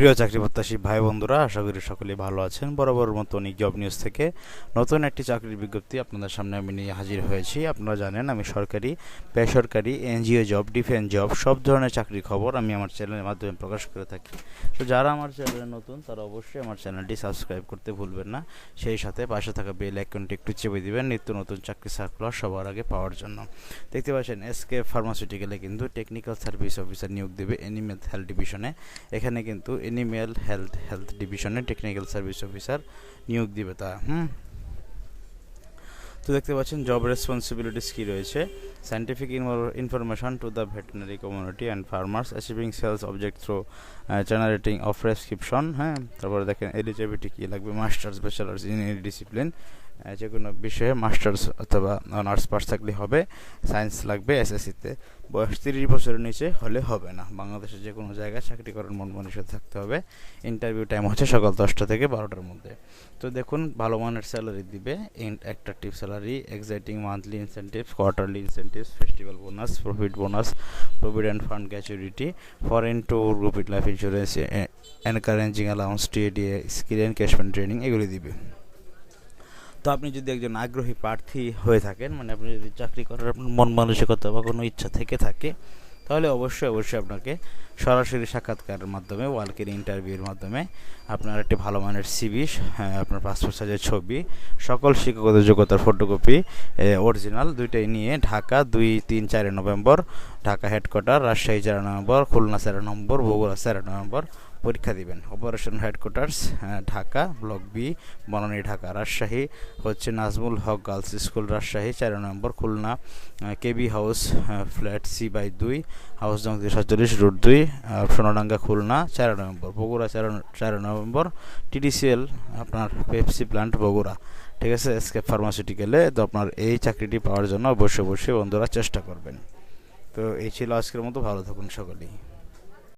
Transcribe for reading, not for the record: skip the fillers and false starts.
প্রিয় চাকরি প্রত্যাশী ভাই বন্ধুরা, আশা করি সকলেই ভালো আছেন। বরাবর মতো অনেক জব নিউজ থেকে নতুন একটি চাকরির বিজ্ঞপ্তি আপনাদের সামনে আমি নিয়ে হাজির হয়েছি। আপনারা জানেন আমি সরকারি, বেসরকারি, এনজিও জব, ডিফেন্স জব সব ধরনের চাকরির খবর আমি আমার চ্যানেলের মাধ্যমে প্রকাশ করে থাকি। তো যারা আমার চ্যানেলে নতুন তারা অবশ্যই আমার চ্যানেলটি সাবস্ক্রাইব করতে ভুলবেন না। সেই সাথে পাশে থাকা বেল আইকনটি একটু চেপে দিবেন নিত্য নতুন চাকরি সার্কুলার সবার আগে পাওয়ার জন্য। দেখতে পাচ্ছেন এসকে ফার্মাসিউটিক্যালে কিন্তু টেকনিক্যাল সার্ভিস অফিসার নিয়োগ দেবে এনিমেল হেলথ ডিভিশনে। এখানে কিন্তু এনিম্যাল হেলথ ডিভিশনে টেকনিক্যাল সার্ভিস অফিসার নিয়োগ দিবে তা। তো দেখতে পাচ্ছেন জব রেসপন্সিবিলিটিস কী রয়েছে। Scientific information to the veterinary community and farmers, achieving sales object through generating of prescription. তারপরে দেখেন এলিজিবিলিটি কী লাগবে, masters bachelors in any discipline, যে কোনো বিষয়ে মাস্টার্স অথবা অনার্স পাস থাকলে হবে। সায়েন্স লাগবে এসএসসিতে। বয়স 30 বছরের নিচে হলে হবে না। বাংলাদেশের যে কোনো জায়গায় চাকরি করার মন মানসিকতা থাকতে হবে। ইন্টারভিউ টাইম হচ্ছে সকাল 10টা থেকে 12টার মধ্যে। তো দেখুন ভালো মানের স্যালারি দিবে, attractive salary, exciting monthly incentives, quarterly incentives, festival bonus, provident fund gratuity, foreign tour, group life insurance, encouraging allowance, TA DA, skill encashment training এগুলি দিবে। তো আপনি যদি একজন আগ্রহী প্রার্থী হয়ে থাকেন, মানে আপনি যদি চাকরি করার আপনার মন মানসিকতা বা কোনো ইচ্ছা থেকে থাকে, তাহলে অবশ্যই আপনাকে সরাসরি সাক্ষাৎকারের মাধ্যমে, ওয়ালকের ইন্টারভিউর মাধ্যমে আপনার একটি ভালো মানের সিভি, আপনার পাসপোর্ট সাইজের ছবি, সকল শিক্ষাগত যোগ্যতার ফটোকপি অরিজিনাল দুইটাই নিয়ে ঢাকা 2, 3, 4 নভেম্বর, ঢাকা হেডকোয়ার্টার, রাজশাহী 4 নভেম্বর, খুলনা 4 নভেম্বর, বগুড়া 4 নভেম্বর পরীক্ষা দিবেন। Operation headquarters Dhaka, block B, Banani Dhaka. Rajshahi হচ্ছে নাজমুল হক গার্লস স্কুল রাজশাহী 4 নভেম্বর। Khulna KB house flat C/2, house নং 47, রুট 2, সোনাডাঙ্গা খুলনা 4 নভেম্বর। বগুড়া 4 নভেম্বর TDCL আপনার পেপসি প্ল্যান্ট বগুড়া। ঠিক আছে, এসকে ফার্মাসিউটিক্যালে। তো আপনার এই চাকরিটি পাওয়ার জন্য অবশ্যই বন্ধুরা চেষ্টা করবেন। তো এই ছিল আজকের মতো, ভালো থাকুন সকলেই।